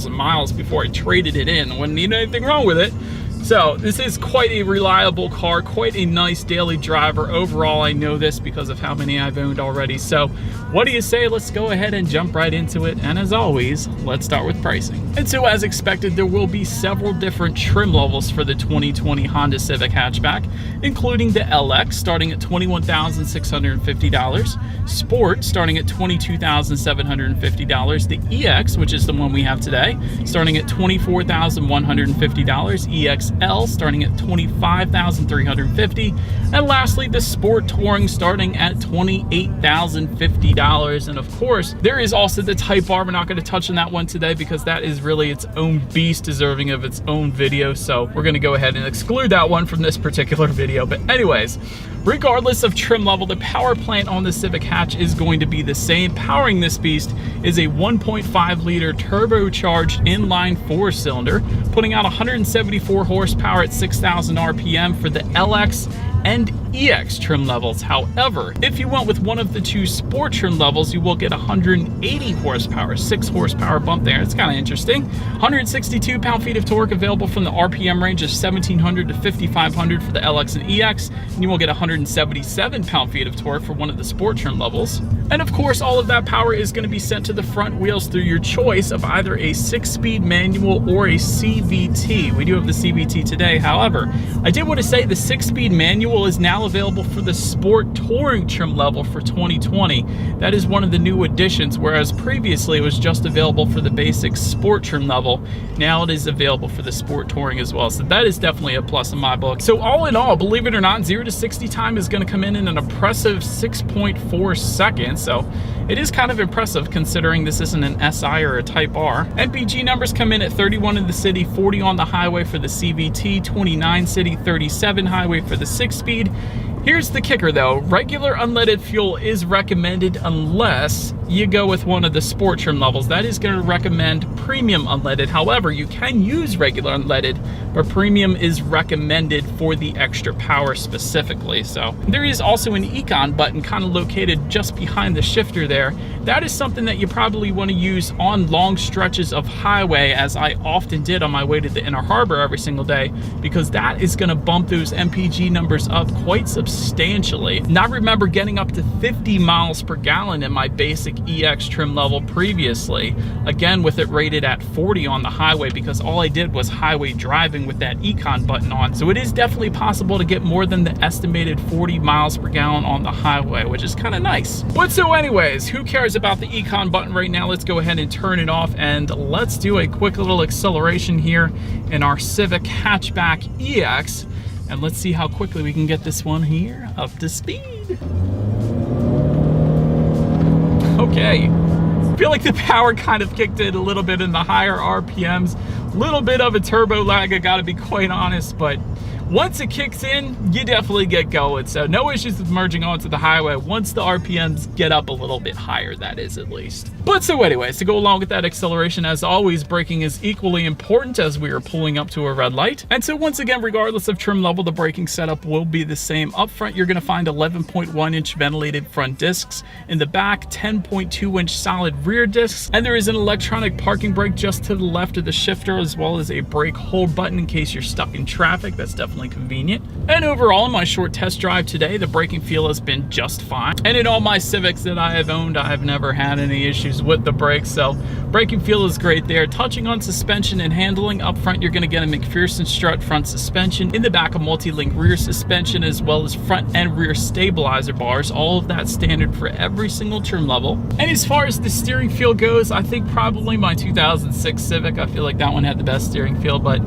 miles before I traded it in. Wouldn't need anything wrong with it. So this is quite a reliable car, quite a nice daily driver. Overall, I know this because of how many I've owned already. So what do you say? Let's go ahead and jump right into it. And as always, let's start with pricing. And so as expected, there will be several different trim levels for the 2020 Honda Civic hatchback, including the LX starting at $21,650, Sport starting at $22,750, the EX, which is the one we have today, starting at $24,150, EXL starting at $25,350, and lastly the Sport Touring starting at $28,050. And of course there is also the Type R. We're not going to touch on that one today because that is really its own beast, deserving of its own video, so we're going to go ahead and exclude that one from this particular video. But anyways, regardless of trim level, the power plant on the Civic hatch is going to be the same. Powering this beast is a 1.5 liter turbocharged inline 4-cylinder, putting out 174 horsepower at 6,000 RPM for the LX and EX trim levels. However, if you went with one of the two Sport trim levels, you will get 180 horsepower, 6 horsepower bump there. It's kind of interesting. 162 pound-feet of torque available from the RPM range of 1,700 to 5,500 for the LX and EX, and you will get 177 pound-feet of torque for one of the Sport trim levels. And of course, all of that power is going to be sent to the front wheels through your choice of either a 6-speed manual or a CVT. We do have the CVT today. However, I did want to say the 6-speed manual is now available for the Sport Touring trim level for 2020. That is one of the new additions, whereas previously it was just available for the basic Sport trim level. Now it is available for the Sport Touring as well, so that is definitely a plus in my book. So all in all, believe it or not, 0 to 60 time is going to come in an impressive 6.4 seconds, so it is kind of impressive considering this isn't an SI or a Type R. MPG numbers come in at 31 in the city, 40 on the highway for the CVT, 29 city, 37 highway for the 6-speed. Here's the kicker though, regular unleaded fuel is recommended unless you go with one of the Sport trim levels. That is going to recommend premium unleaded. However, you can use regular unleaded, but premium is recommended for the extra power specifically. So there is also an econ button kind of located just behind the shifter there. That is something that you probably want to use on long stretches of highway, as I often did on my way to the Inner Harbor every single day, because that is going to bump those MPG numbers up quite substantially. Now I remember getting up to 50 miles per gallon in my basic EX trim level previously, again with it rated at 40 on the highway, because all I did was highway driving with that econ button on. So it is definitely possible to get more than the estimated 40 miles per gallon on the highway, which is kind of nice. But so anyways, who cares about the econ button right now? Let's go ahead and turn it off and let's do a quick little acceleration here in our Civic hatchback EX, and let's see how quickly we can get this one here up to speed. Okay, I feel like the power kind of kicked in a little bit in the higher RPMs. A little bit of a turbo lag, I gotta be quite honest, but once it kicks in, you definitely get going. So no issues with merging onto the highway once the RPMs get up a little bit higher, that is at least. But so anyways, to go along with that acceleration, as always, braking is equally important as we are pulling up to a red light. And so once again, regardless of trim level, the braking setup will be the same. Up front, you're gonna find 11.1-inch ventilated front discs. In the back, 10.2-inch solid rear discs. And there is an electronic parking brake just to the left of the shifter, as well as a brake hold button in case you're stuck in traffic. That's definitely convenient. And overall, in my short test drive today, the braking feel has been just fine. And in all my Civics that I have owned, I have never had any issues with the brakes, so braking feel is great there. Touching on suspension and handling, up front you're going to get a McPherson strut front suspension, in the back a multi-link rear suspension, as well as front and rear stabilizer bars, all of that standard for every single trim level. And as far as the steering feel goes, I think probably my 2006 Civic, I feel like that one had the best steering feel, but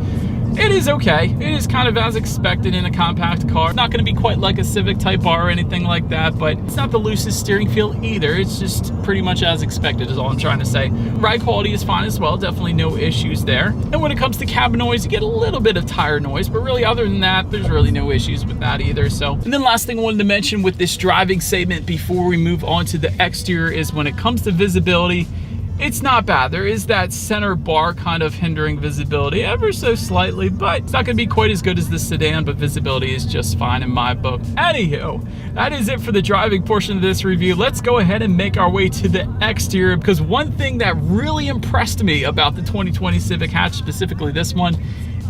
it is okay. It is kind of as expected in a compact car. It's not going to be quite like a Civic Type R or anything like that, but it's not the loosest steering feel either. It's just pretty much as expected is all I'm trying to say. Ride quality is fine as well. Definitely no issues there. And when it comes to cabin noise, you get a little bit of tire noise, but really other than that, there's really no issues with that either. So, and then last thing I wanted to mention with this driving segment before we move on to the exterior is when it comes to visibility, it's not bad. There is that center bar kind of hindering visibility ever so slightly, but it's not gonna be quite as good as the sedan, but visibility is just fine in my book. Anywho, that is it for the driving portion of this review. Let's go ahead and make our way to the exterior, because one thing that really impressed me about the 2020 Civic hatch, specifically this one,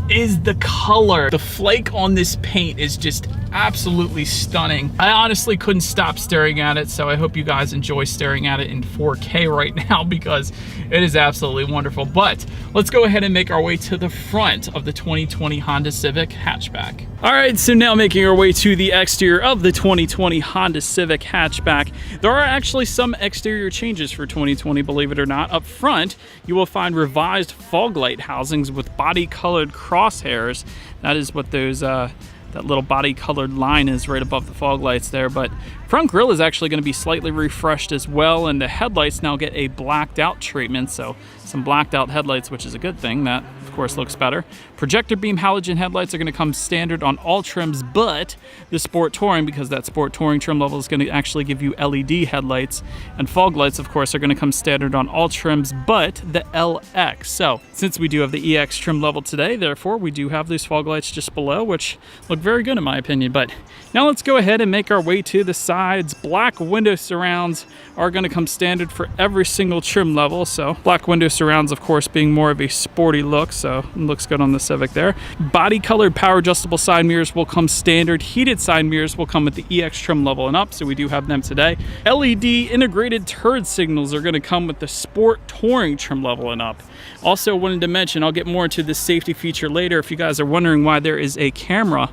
is the color. The flake on this paint is just absolutely stunning. I honestly couldn't stop staring at it, so I hope you guys enjoy staring at it in 4K right now, because it is absolutely wonderful. But let's go ahead and make our way to the front of the 2020 Honda Civic hatchback. All right, so now making our way to the exterior of the 2020 Honda Civic hatchback. There are actually some exterior changes for 2020, believe it or not. Up front, you will find revised fog light housings with body-colored crosshairs. That is what those that little body-colored line is right above the fog lights there. But front grille is actually going to be slightly refreshed as well, and the headlights now get a blacked out treatment, so some blacked out headlights, which is a good thing. That of course looks better. Projector beam halogen headlights are going to come standard on all trims, but the Sport Touring, because that Sport Touring trim level is going to actually give you LED headlights, and fog lights of course are going to come standard on all trims but the LX. So since we do have the EX trim level today, therefore we do have those fog lights just below, which look very good in my opinion. But now let's go ahead and make our way to the sides. Black window surrounds are going to come standard for every single trim level, so black window surrounds of course being more of a sporty look, so it looks good on the Civic there. Body colored power adjustable side mirrors will come standard. Heated side mirrors will come with the EX trim level and up, so we do have them today. LED integrated turn signals are going to come with the Sport Touring trim level and up. Also wanted to mention, I'll get more into this safety feature later, if you guys are wondering why there is a camera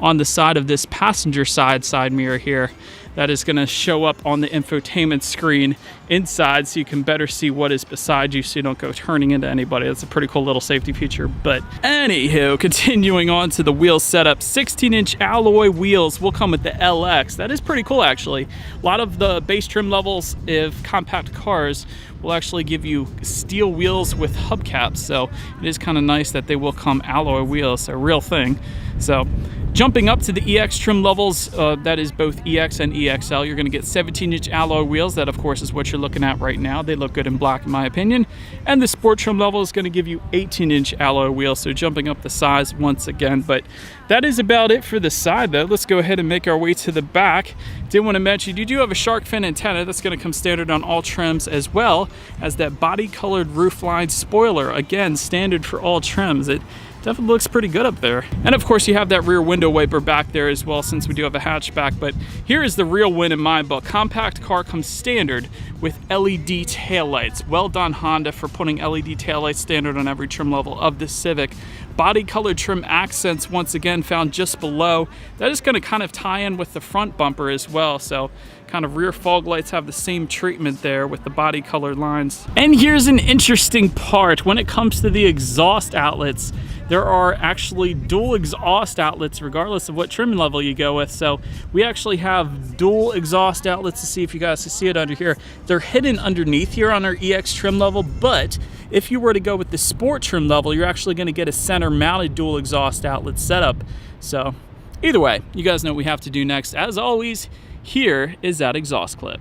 on the side of this passenger side mirror here, that is going to show up on the infotainment screen inside, so you can better see what is beside you, so you don't go turning into anybody. That's a pretty cool little safety feature. But anywho, continuing on to the wheel setup, 16-inch alloy wheels will come with the LX. That is pretty cool actually. A lot of the base trim levels of compact cars will actually give you steel wheels with hubcaps, so it is kind of nice that they will come alloy wheels, a real thing. So jumping up to the EX trim levels, that is both EX and EXL, you're going to get 17-inch alloy wheels. That of course is what you're looking at right now. They look good in black in my opinion. And the Sport trim level is going to give you 18-inch alloy wheels, so jumping up the size once again. But that is about it for the side though. Let's go ahead and make our way to the back. Did want to mention, you do have a shark fin antenna that's going to come standard on all trims, as well as that body colored roofline spoiler, again standard for all trims. It definitely looks pretty good up there. And of course you have that rear window wiper back there as well, since we do have a hatchback. But here is the real win in my book. Compact car comes standard with LED taillights. Well done Honda for putting LED taillights standard on every trim level of the Civic. Body colored trim accents once again found just below. That is going to kind of tie in with the front bumper as well, so kind of rear fog lights have the same treatment there with the body colored lines. And here's an interesting part. When it comes to the exhaust outlets, there are actually dual exhaust outlets regardless of what trim level you go with. So we actually have dual exhaust outlets, to see if you guys can see it under here. They're hidden underneath here on our EX trim level, but if you were to go with the Sport trim level, you're actually going to get a center mounted dual exhaust outlet setup. So either way, you guys know what we have to do next. As always, here is that exhaust clip.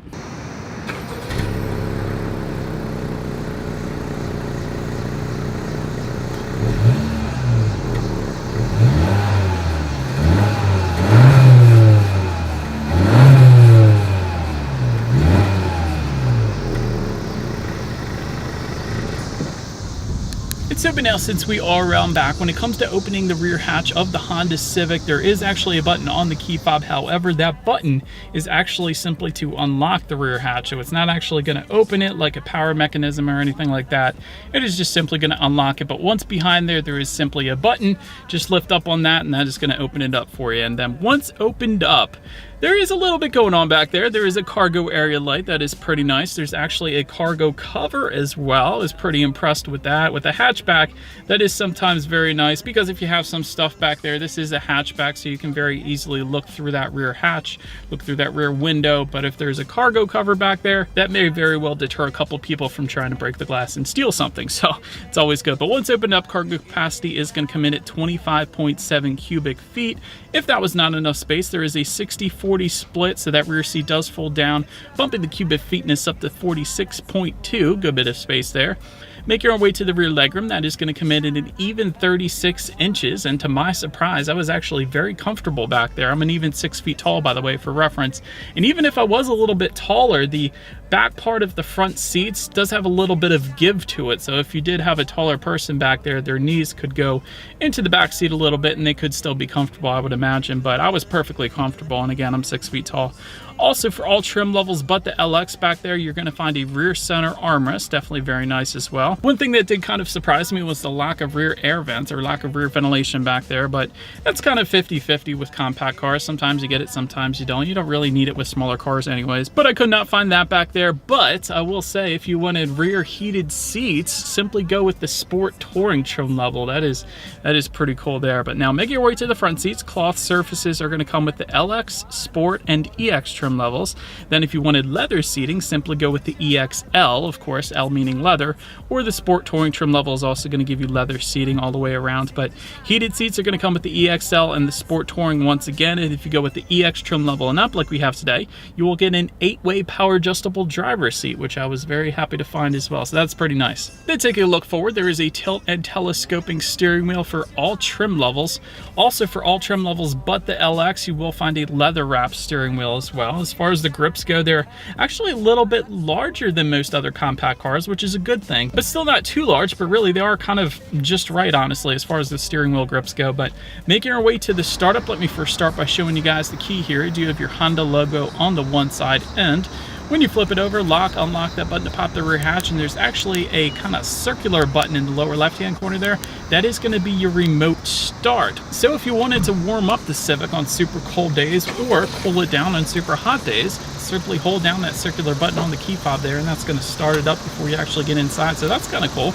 So but now, since we are around back, when it comes to opening the rear hatch of the Honda Civic, there is actually a button on the key fob. However, that button is actually simply to unlock the rear hatch, so it's not actually going to open it like a power mechanism or anything like that. It is just simply going to unlock it. But once behind there, there is simply a button. Just lift up on that and that is going to open it up for you. And then once opened up, there is a little bit going on back there. There is a cargo area light that is pretty nice. There's actually a cargo cover as well. I was pretty impressed with that. With the hatchback, that is sometimes very nice, because if you have some stuff back there, this is a hatchback, so you can very easily look through that rear hatch, look through that rear window. But if there's a cargo cover back there, that may very well deter a couple people from trying to break the glass and steal something. So it's always good. But once opened up, cargo capacity is going to come in at 25.7 cubic feet. If that was not enough space, there is a 64 60-40 split, so that rear seat does fold down, bumping the cubic feetness up to 46.2, good bit of space there. Make your way to the rear legroom. That is going to come in at an even 36 inches, and to my surprise, I was actually very comfortable back there. I'm an even 6 feet tall, by the way, for reference. And even if I was a little bit taller, the back part of the front seats does have a little bit of give to it. So if you did have a taller person back there, their knees could go into the back seat a little bit and they could still be comfortable, I would imagine. But I was perfectly comfortable, and again, I'm 6 feet tall. Also, for all trim levels but the LX back there, you're going to find a rear center armrest, definitely very nice as well. One thing that did kind of surprise me was the lack of rear air vents, or lack of rear ventilation back there, but that's kind of 50-50 with compact cars. Sometimes you get it, sometimes you don't. You don't really need it with smaller cars anyways, but I could not find that back there. But I will say, if you wanted rear heated seats, simply go with the Sport Touring trim level. That is pretty cool there. But now make your way to the front seats. Cloth surfaces are going to come with the LX, Sport, and EX trim levels. Then if you wanted leather seating, simply go with the EXL, of course, L meaning leather, or the Sport Touring trim level is also going to give you leather seating all the way around. But heated seats are going to come with the EXL and the Sport Touring once again. And if you go with the EX trim level and up, like we have today, you will get an 8-way power adjustable driver's seat, which I was very happy to find as well. So that's pretty nice. Then taking a look forward, there is a tilt and telescoping steering wheel for all trim levels. Also for all trim levels but the LX, you will find a leather wrap steering wheel as well. As far as the grips go, they're actually a little bit larger than most other compact cars, which is a good thing, but still not too large. But really, they are kind of just right, honestly, as far as the steering wheel grips go. But making our way to the startup, let me first start by showing you guys the key here. You do have your Honda logo on the one side, and when you flip it over, lock, unlock that button to pop the rear hatch, and there's actually a kind of circular button in the lower left-hand corner there. That is going to be your remote start. So if you wanted to warm up the Civic on super cold days or cool it down on super hot days, simply hold down that circular button on the key fob there, and that's going to start it up before you actually get inside. So that's kind of cool.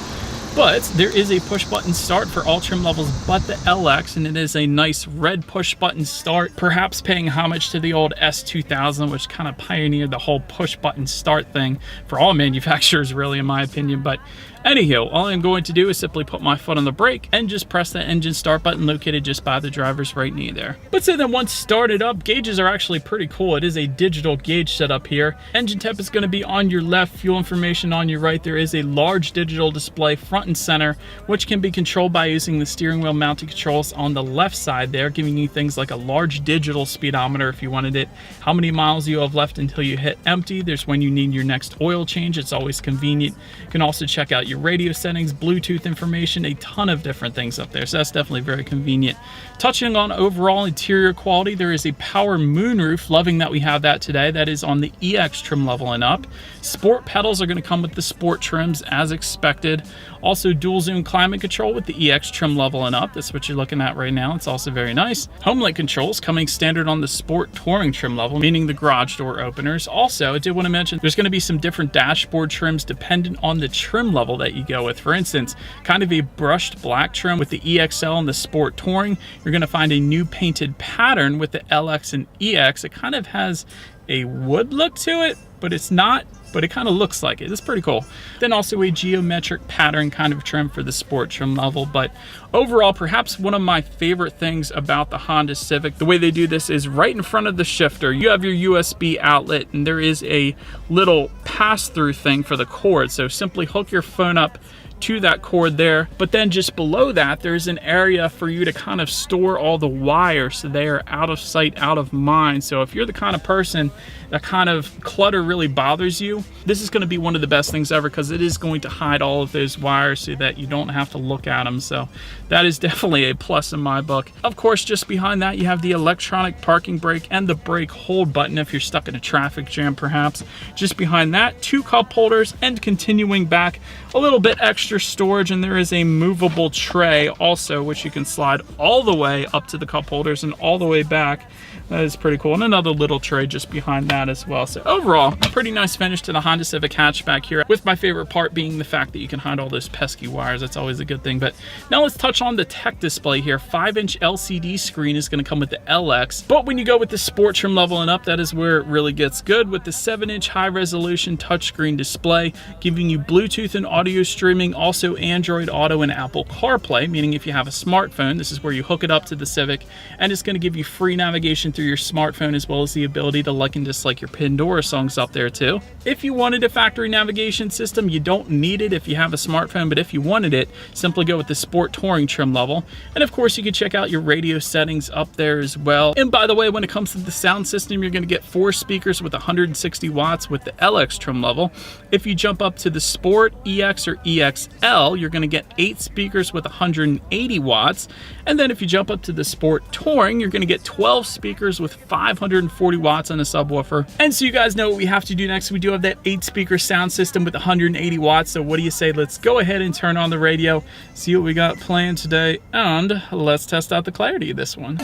But there is a push button start for all trim levels but the LX, and it is a nice red push button start, perhaps paying homage to the old S2000, which kind of pioneered the whole push button start thing for all manufacturers, really, in my opinion. But anywho, all I'm going to do is simply put my foot on the brake and just press the engine start button located just by the driver's right knee there. But so then once started up, gauges are actually pretty cool. It is a digital gauge setup here. Engine temp is going to be on your left, fuel information on your right. There is a large digital display front and center, which can be controlled by using the steering wheel mounted controls on the left side there, giving you things like a large digital speedometer if you wanted it, how many miles you have left until you hit empty. There's when you need your next oil change. It's always convenient. You can also check out your radio settings, Bluetooth information, a ton of different things up there. So that's definitely very convenient. Touching on overall interior quality, there is a power moonroof. Loving that we have that today. That is on the EX trim level and up. Sport pedals are going to come with the Sport trims as expected. Also dual zone climate control with the EX trim level and up. That's what you're looking at right now. It's also very nice. Home link controls coming standard on the Sport Touring trim level, meaning the garage door openers. Also, I did want to mention there's going to be some different dashboard trims dependent on the trim level that you go with. For instance, kind of a brushed black trim with the EXL and the Sport Touring. You're going to find a new painted pattern with the LX and EX. It kind of has a wood look to it, but it's not, but it kind of looks like it. It's pretty cool. Then also a geometric pattern kind of trim for the Sport trim level. But overall, perhaps one of my favorite things about the Honda Civic, the way they do this is right in front of the shifter, you have your USB outlet, and there is a little pass-through thing for the cord. So simply hook your phone up to that cord there, but then just below that there's an area for you to kind of store all the wires so they are out of sight, out of mind. So if you're the kind of person that kind of clutter really bothers you, this is going to be one of the best things ever, because it is going to hide all of those wires so that you don't have to look at them. So that is definitely a plus in my book. Of course, just behind that you have the electronic parking brake and the brake hold button if you're stuck in a traffic jam perhaps. Just behind that, 2 cup holders, and continuing back, a little bit extra storage, and there is a movable tray also, which you can slide all the way up to the cup holders and all the way back. That is pretty cool. And another little tray just behind that as well. So overall, a pretty nice finish to the Honda Civic hatchback here, with my favorite part being the fact that you can hide all those pesky wires. That's always a good thing. But now let's touch on the tech display here. 5-inch LCD screen is going to come with the LX, but when you go with the Sport trim level and up, that is where it really gets good, with the 7-inch high-resolution touchscreen display, giving you Bluetooth and audio streaming, also Android Auto and Apple CarPlay, meaning if you have a smartphone, this is where you hook it up to the Civic, and it's going to give you free navigation through your smartphone, as well as the ability to like and dislike your Pandora songs up there too. If you wanted a factory navigation system, you don't need it if you have a smartphone, but if you wanted it, simply go with the Sport Touring trim level. And of course, you can check out your radio settings up there as well. And by the way, when it comes to the sound system, you're going to get 4 speakers with 160 watts with the LX trim level. If you jump up to the Sport, EX, or EXL, you're going to get 8 speakers with 180 watts. And then if you jump up to the Sport Touring, you're going to get 12 speakers with 540 watts on a subwoofer. And so you guys know what we have to do next. We do have that 8-speaker sound system with 180 watts. So what do you say? Let's go ahead and turn on the radio, see what we got playing today, and let's test out the clarity of this one.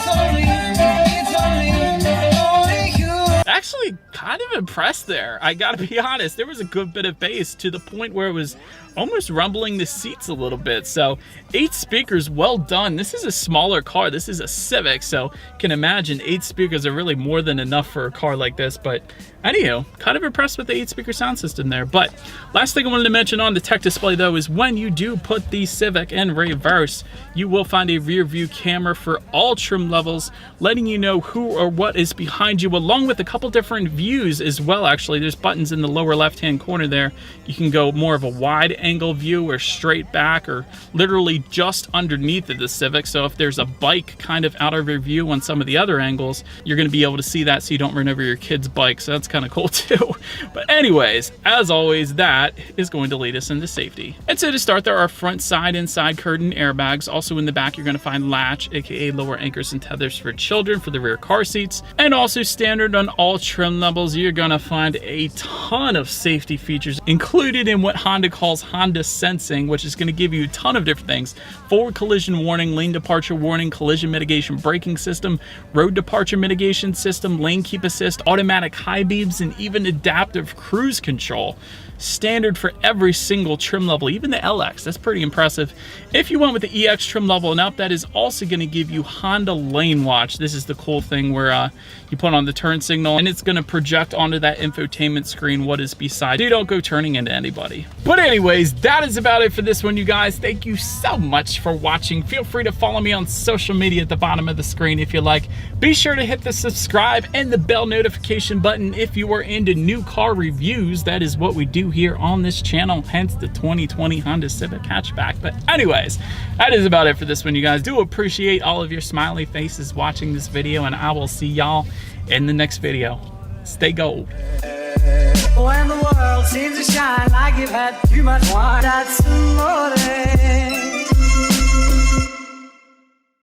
Actually kind of impressed there, I gotta be honest. There was a good bit of bass to the point where it was almost rumbling the seats a little bit. So 8 speakers, well done. This is a smaller car. This is a Civic, so you can imagine 8 speakers are really more than enough for a car like this. But anyhow, kind of impressed with the 8-speaker sound system there. But last thing I wanted to mention on the tech display though is when you do put the Civic in reverse, you will find a rear view camera for all trim levels, letting you know who or what is behind you, along with a couple different views as well. Actually, there's buttons in the lower left hand corner there. You can go more of a wide angle view or straight back, or literally just underneath of the Civic. So if there's a bike kind of out of your view on some of the other angles, you're going to be able to see that so you don't run over your kid's bike. So that's kind of cool too. But anyways, as always, that is going to lead us into safety. And so to start, there are front side and side curtain airbags. Also in the back, you're going to find latch, aka lower anchors and tethers for children for the rear car seats. And also standard on all trim levels, you're going to find a ton of safety features included in what Honda calls Honda Sensing, which is going to give you a ton of different things: forward collision warning, lane departure warning, collision mitigation braking system, road departure mitigation system, lane keep assist, automatic high beams, and even adaptive cruise control. Standard for every single trim level, even the LX. That's pretty impressive. If you went with the EX trim level and up, that is also going to give you Honda Lane Watch. This is the cool thing where you put on the turn signal and it's going to project onto that infotainment screen what is beside you. Don't go turning into anybody. But anyways, that is about it for this one, you guys. Thank you so much for watching. Feel free to follow me on social media at the bottom of the screen if you like. Be sure to hit the subscribe and the bell notification button if you are into new car reviews. That is what we do here on this channel, hence the 2020 Honda Civic hatchback. But anyways, that is about it for this one, you guys. Do appreciate all of your smiley faces watching this video, and I will see y'all in the next video. Stay gold. When the world seems to shine like you've had too much wine, that's amore.